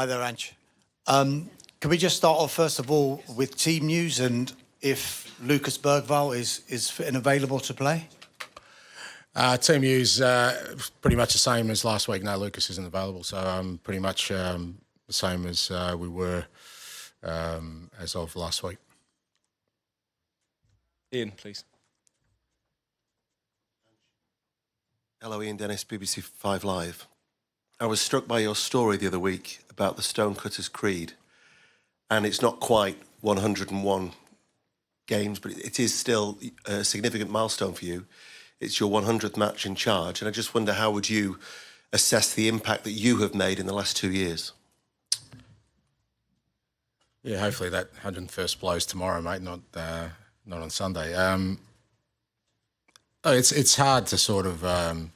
Hi there, Ange. Can we just start off, first of all, with team news and if Lucas Bergvall is fit and available to play? Team news, pretty much the same as last week. No, Lucas isn't available, so pretty much the same as we were as of last week. Ian, please. Hello, Ian Dennis, BBC 5 Live. I was struck by your story the other week about the Stonecutters Creed, and it's not quite 101 games, but it is still a significant milestone for you. It's your 100th match in charge, and I just wonder, how would you assess the impact that you have made in the last 2 years? Yeah, hopefully that 101st blows tomorrow, mate, not on Sunday. It's hard to sort of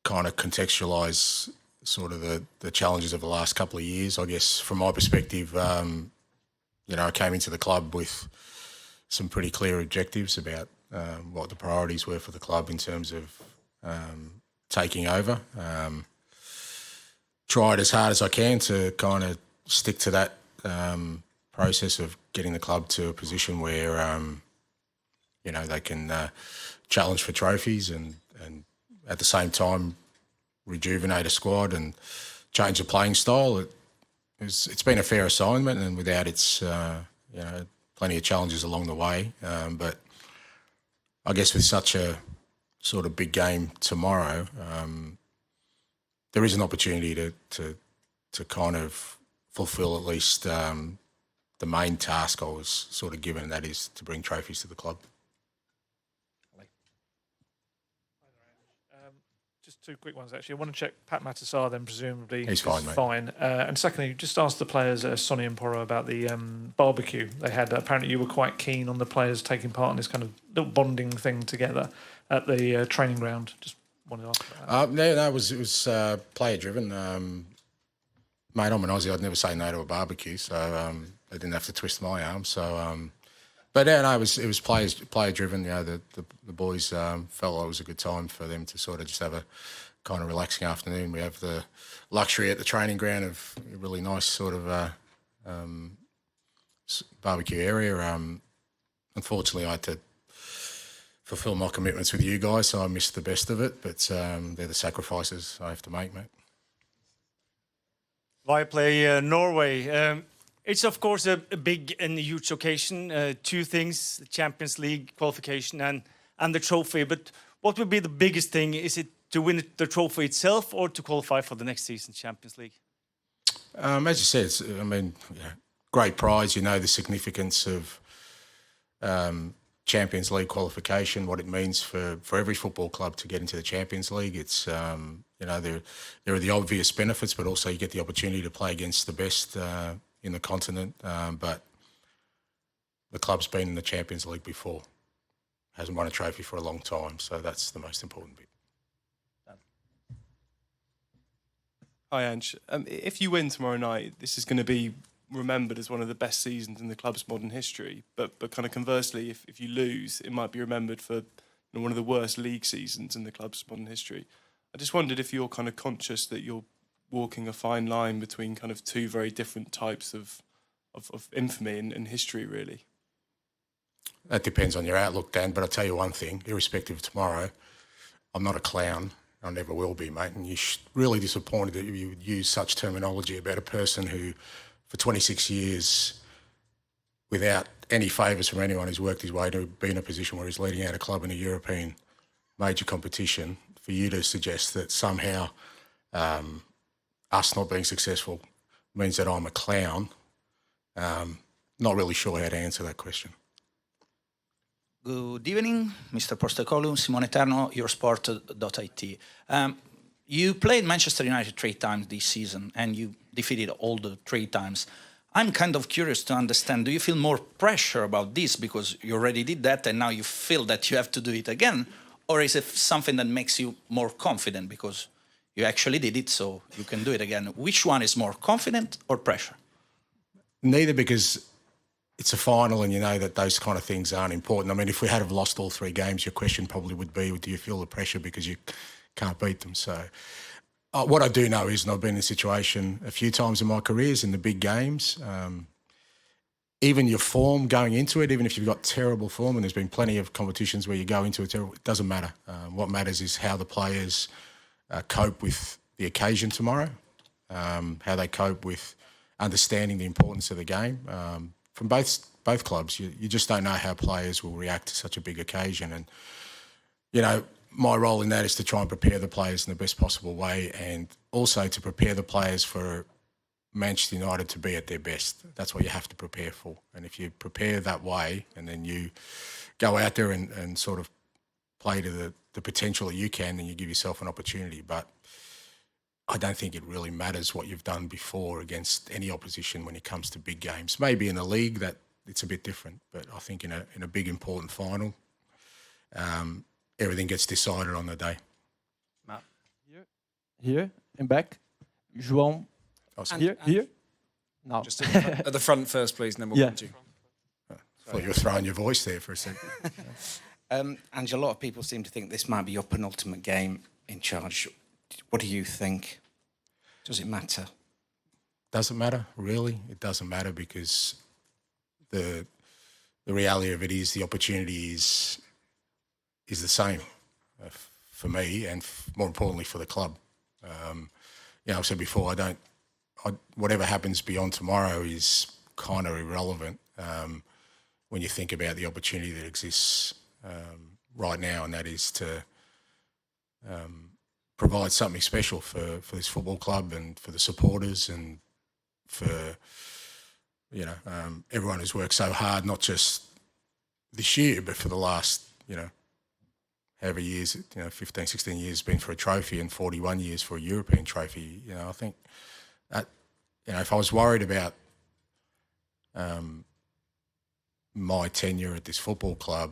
kind of contextualise sort of the challenges of the last couple of years. I guess from my perspective, I came into the club with some pretty clear objectives about what the priorities were for the club in terms of taking over. Tried as hard as I can to kind of stick to that process of getting the club to a position where, they can challenge for trophies and at the same time rejuvenate a squad and change the playing style. It's been a fair assignment, and without its, plenty of challenges along the way. But I guess with such a sort of big game tomorrow, there is an opportunity to kind of fulfil at least the main task I was sort of given, and that is to bring trophies to the club. Just two quick ones, actually. I want to check Pat Matasar, then presumably he's fine, mate. Fine. And secondly, just ask the players, Sonny and Porro, about the barbecue they had. Apparently you were quite keen on the players taking part in this kind of little bonding thing together at the training ground. Just wanted to ask about that. No, it was player-driven. Mate, I'm an Aussie. I'd never say no to a barbecue, so they didn't have to twist my arm. So, but yeah, no, it was player-driven. The boys felt like it was a good time for them to sort of just have a kind of relaxing afternoon. We have the luxury at the training ground of a really nice sort of barbecue area. Unfortunately, I had to fulfil my commitments with you guys, so I missed the best of it. But they're the sacrifices I have to make, mate. Viaplay Norway. It's, of course, a big and huge occasion. Two things, the Champions League qualification and the trophy. But what would be the biggest thing? Is it to win the trophy itself or to qualify for the next season's Champions League? As you said, great prize. The significance of Champions League qualification, what it means for every football club to get into the Champions League. It's, there are the obvious benefits, but also you get the opportunity to play against the best in the continent. But the club's been in the Champions League before, hasn't won a trophy for a long time, so that's the most important bit. Hi, Ange. If you win tomorrow night, this is going to be remembered as one of the best seasons in the club's modern history. But kind of conversely, if you lose, it might be remembered for one of the worst league seasons in the club's modern history. I just wondered if you're kind of conscious that you're walking a fine line between kind of two very different types of infamy and history, really. That depends on your outlook, Dan, but I'll tell you one thing, irrespective of tomorrow, I'm not a clown. I never will be, mate. And you're really disappointed that you would use such terminology about a person who, for 26 years, without any favours from anyone, who's worked his way to be in a position where he's leading out a club in a European major competition, for you to suggest that somehow us not being successful means that I'm a clown, not really sure how to answer that question. Good evening, Mr. Postecoglou, Simone Eterno, Eurosport.it. You played Manchester United 3 times this season and you defeated all the 3 times. I'm kind of curious to understand, do you feel more pressure about this because you already did that and now you feel that you have to do it again? Or is it something that makes you more confident because you actually did it so you can do it again? Which one is more, confident or pressure? Neither, because it's a final and you know that those kind of things aren't important. I mean, if we had have lost all 3 games, your question probably would be, do you feel the pressure because you can't beat them? So what I do know is, and I've been in this situation a few times in my careers in the big games, even your form going into it, even if you've got terrible form, and there's been plenty of competitions where you go into it, it doesn't matter. What matters is how the players cope with the occasion tomorrow, how they cope with understanding the importance of the game. From both clubs, you just don't know how players will react to such a big occasion. And, you know, my role in that is to try and prepare the players in the best possible way, and also to prepare the players for Manchester United to be at their best. That's what you have to prepare for. And if you prepare that way and then you go out there and sort of play to the potential that you can, then you give yourself an opportunity. But I don't think it really matters what you've done before against any opposition when it comes to big games. Maybe in a league that it's a bit different, but I think in a big important final, everything gets decided on the day. Matt. Here and back. João. Here. No. Just at the front first, please, and then we'll come to you. I thought you were throwing your voice there for a second. Ange, a lot of people seem to think this might be your penultimate game in charge. What do you think? Does it matter? Doesn't matter, really. It doesn't matter, because the reality of it is the opportunity is the same for me, and more importantly for the club. I've said before, whatever happens beyond tomorrow is kind of irrelevant when you think about the opportunity that exists right now, and that is to provide something special for this football club and for the supporters and for everyone who's worked so hard, not just this year, but for the last, however years, 15, 16 years been for a trophy, and 41 years for a European trophy. I think that, if I was worried about my tenure at this football club,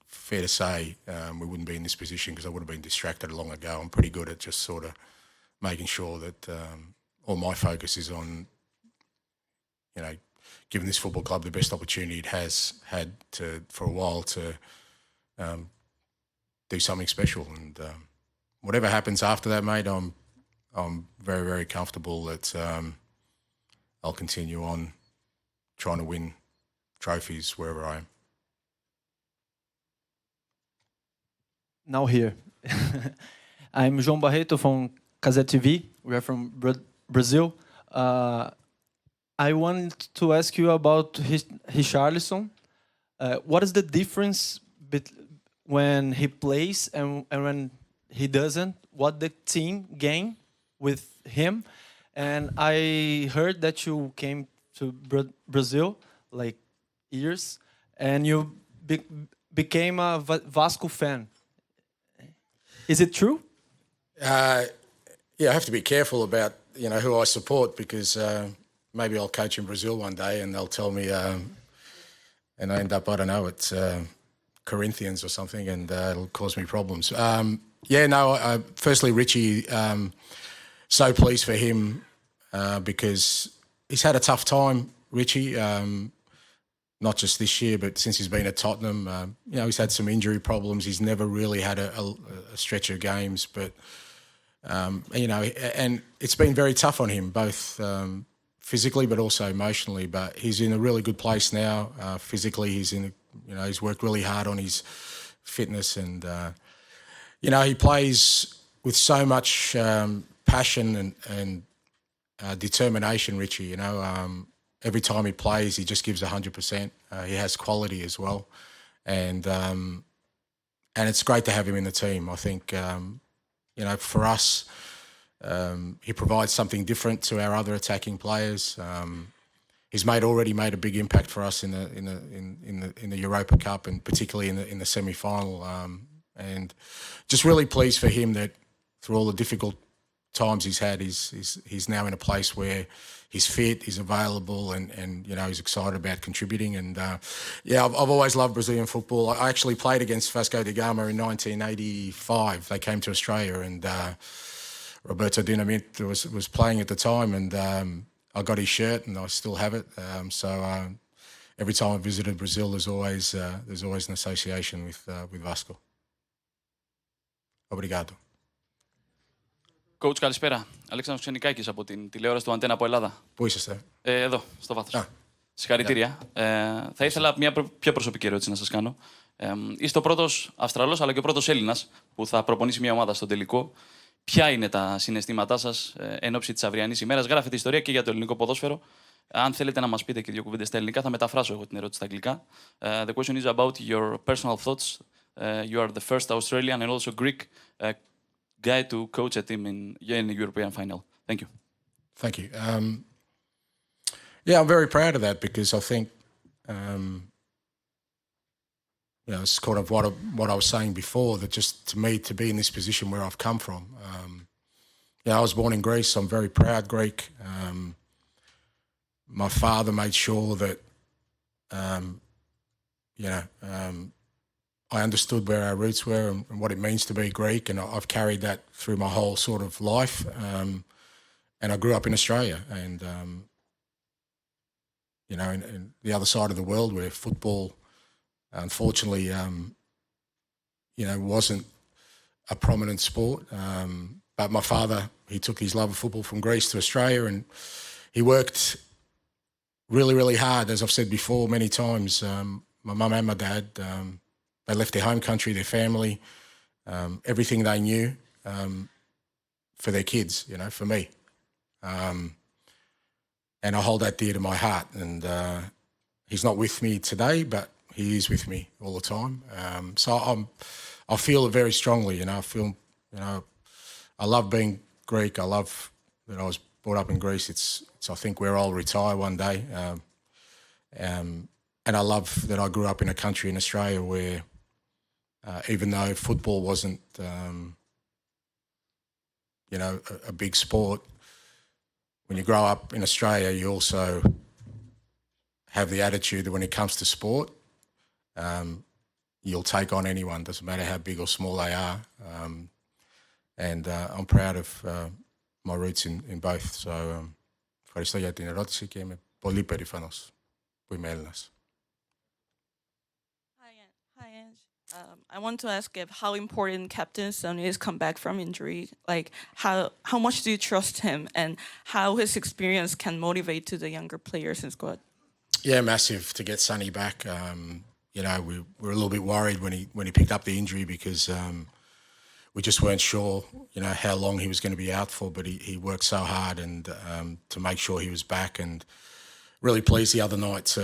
fair to say we wouldn't be in this position, because I would have been distracted long ago. I'm pretty good at just sort of making sure that all my focus is on, giving this football club the best opportunity it has had for a while to do something special. And whatever happens after that, mate, I'm very, very comfortable that I'll continue on trying to win trophies wherever I am. Now here. I'm João Barreto from Casé TV. We are from Brazil. I want to ask you about Richarlison. What is the difference when he plays and when he doesn't? What the team gain with him? And I heard that you came to Brazil like years, and you became a Vasco fan. Is it true? I have to be careful about who I support, because maybe I'll coach in Brazil one day and they'll tell me, and I end up, I don't know, it's Corinthians or something, and it'll cause me problems. Firstly, Richie, so pleased for him because he's had a tough time, Richie, not just this year, but since he's been at Tottenham. He's had some injury problems. He's never really had a stretch of games, but, and it's been very tough on him, both physically but also emotionally. But he's in a really good place now. Physically, he's he's worked really hard on his fitness, and, he plays with so much passion and determination, Richie. Every time he plays, he just gives 100%. He has quality as well, and it's great to have him in the team. I think for us, he provides something different to our other attacking players. He's already made a big impact for us in the Europa Cup, and particularly in the semi-final. And just really pleased for him that through all the difficult times he's had, he's now in a place where he's fit, he's available, and he's excited about contributing. And I've always loved Brazilian football. I actually played against Vasco da Gama in 1985. They came to Australia, and Roberto Dinamite was playing at the time, and I got his shirt, and I still have it. So every time I visited Brazil, there's always an association with Vasco. Obrigado. Coach, καλησπέρα. Αλέξανδρος Ξενικάκης από την τηλεόραση του Αντένα από Ελλάδα. Πού είσαστε? Εδώ, στο βάθος. Συγχαρητήρια. Θα ήθελα μια πιο προσωπική ερώτηση να σας κάνω. Είστε ο πρώτος Αυστραλός αλλά και ο πρώτος Έλληνας που θα προπονήσει μια ομάδα στον τελικό. Ποια είναι τα συναισθήματά σας εν ώψη της αυριανής ημέρας? Γράφετε ιστορία και για το ελληνικό ποδόσφαιρο. Αν θέλετε να μας πείτε και δύο κουβέντες στα ελληνικά, θα μεταφράσω εγώ την ερώτηση στα αγγλικά. The question is about your personal thoughts. You are the first Australian and also Greek guy to coach a team in the European final. Thank you. Thank you. Yeah, I'm very proud of that because I think, it's kind of what I was saying before, that just to me, to be in this position where I've come from. I was born in Greece. I'm very proud Greek. My father made sure that, I understood where our roots were and what it means to be Greek, and I've carried that through my whole sort of life. And I grew up in Australia, and in the other side of the world where football, unfortunately, wasn't a prominent sport. But my father, he took his love of football from Greece to Australia, and he worked really, really hard. As I've said before many times, my mum and my dad, they left their home country, their family, everything they knew for their kids, for me. And I hold that dear to my heart. And he's not with me today, but he is with me all the time. So I feel it very strongly. I feel, I love being Greek. I love that I was brought up in Greece. It's I think we'll all retire one day. And I love that I grew up in a country in Australia where, even though football wasn't, a big sport, when you grow up in Australia, you also have the attitude that when it comes to sport, you'll take on anyone, doesn't matter how big or small they are. And I'm proud of my roots in both. So, ευχαριστώ για την ερώτηση και είμαι πολύ περήφανος που είμαι Έλληνας. Hi, Ange. I want to ask if how important Captain Sonny has come back from injury. Like, how much do you trust him, and how his experience can motivate to the younger players in squad? Yeah, massive to get Sonny back. We were a little bit worried when he picked up the injury because we just weren't sure, how long he was going to be out for. But he worked so hard and to make sure he was back, and really pleased the other night to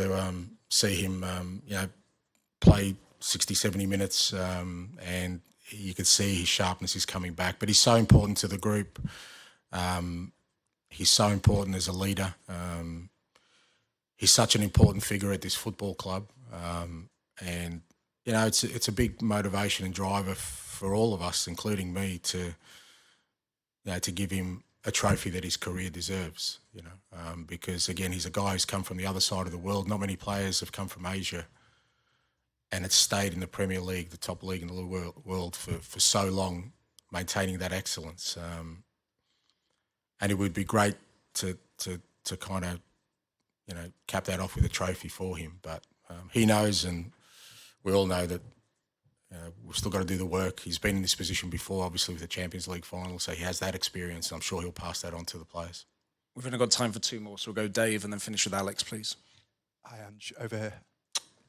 see him, play 60, 70 minutes, and you could see his sharpness is coming back. But he's so important to the group. He's so important as a leader. He's such an important figure at this football club. And, it's a big motivation and driver for all of us, including me, to give him a trophy that his career deserves, because, again, he's a guy who's come from the other side of the world. Not many players have come from Asia and it's stayed in the Premier League, the top league in the world for so long, maintaining that excellence. And it would be great to kind of, cap that off with a trophy for him. But he knows, and we all know that we've still got to do the work. He's been in this position before, obviously, with the Champions League final, so he has that experience. I'm sure he'll pass that on to the players. We've only got time for two more, so we'll go Dave and then finish with Alex, please. Hi, Ange.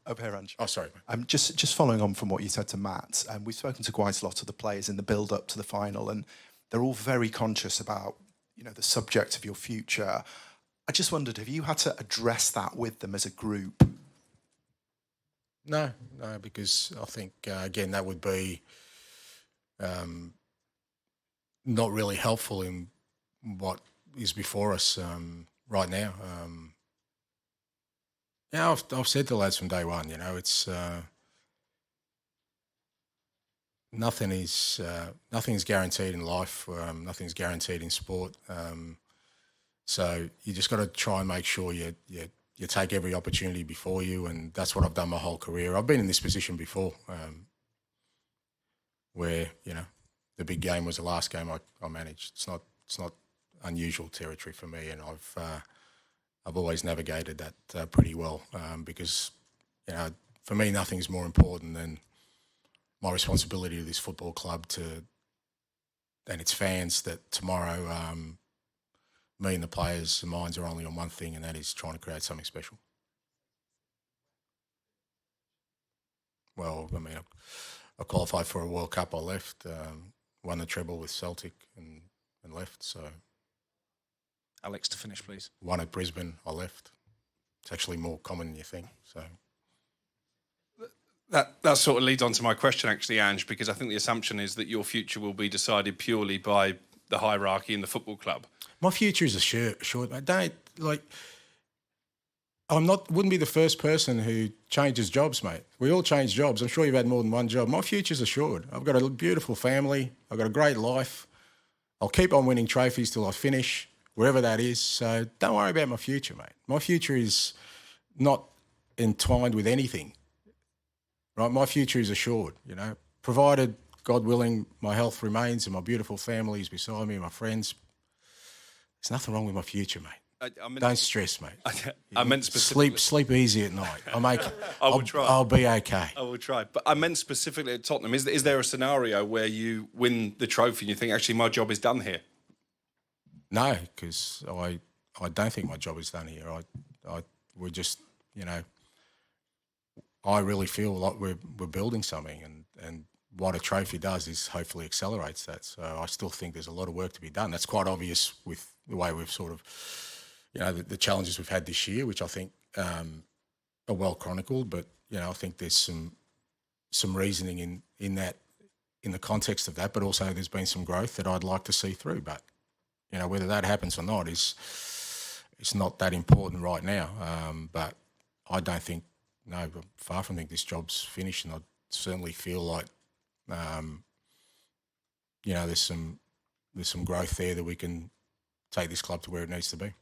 Over here, Ange. Oh, sorry. Just following on from what you said to Matt, we've spoken to quite a lot of the players in the build-up to the final, and they're all very conscious about, the subject of your future. I just wondered, have you had to address that with them as a group? No, because I think, again, that would be not really helpful in what is before us right now. I've said to lads from day one, it's nothing's guaranteed in life. Nothing's guaranteed in sport. So you just got to try and make sure you take every opportunity before you, and that's what I've done my whole career. I've been in this position before, where the big game was the last game I managed. It's not unusual territory for me, and I've always navigated that pretty well, because for me nothing's more important than my responsibility to this football club to its fans that tomorrow me and the players' minds are only on one thing, and that is trying to create something special. Well, I mean, I qualified for a World Cup. I left, won the treble with Celtic, and left. So, Alex, to finish, please. Won at Brisbane. I left. It's actually more common than you think. So. That sort of leads on to my question, actually, Ange, because I think the assumption is that your future will be decided purely by the hierarchy in the football club. My future is assured. I wouldn't be the first person who changes jobs, mate. We all change jobs. I'm sure you've had more than one job. My future's assured. I've got a beautiful family. I've got a great life. I'll keep on winning trophies till I finish, wherever that is. So don't worry about my future, mate. My future is not entwined with anything. Right? My future is assured, you know, provided, God willing, my health remains and my beautiful family is beside me and my friends. There's nothing wrong with my future, mate. Don't stress, mate. I meant specifically... Sleep easy at night. I will try. I'll be okay. I will try. But I meant specifically at Tottenham. Is there a scenario where you win the trophy and you think, actually, my job is done here? No, because I don't think my job is done here. We're just, you know, I really feel like we're building something, and what a trophy does is hopefully accelerates that. So I still think there's a lot of work to be done. That's quite obvious with the way we've sort of, you know, the challenges we've had this year, which I think are well chronicled. But you know, I think there's some reasoning in that, in the context of that. But also there's been some growth that I'd like to see through. But you know, whether that happens or not it's not that important right now. But I don't think, no, far from think this job's finished, and I certainly feel like, you know, there's some growth there that we can take this club to where it needs to be.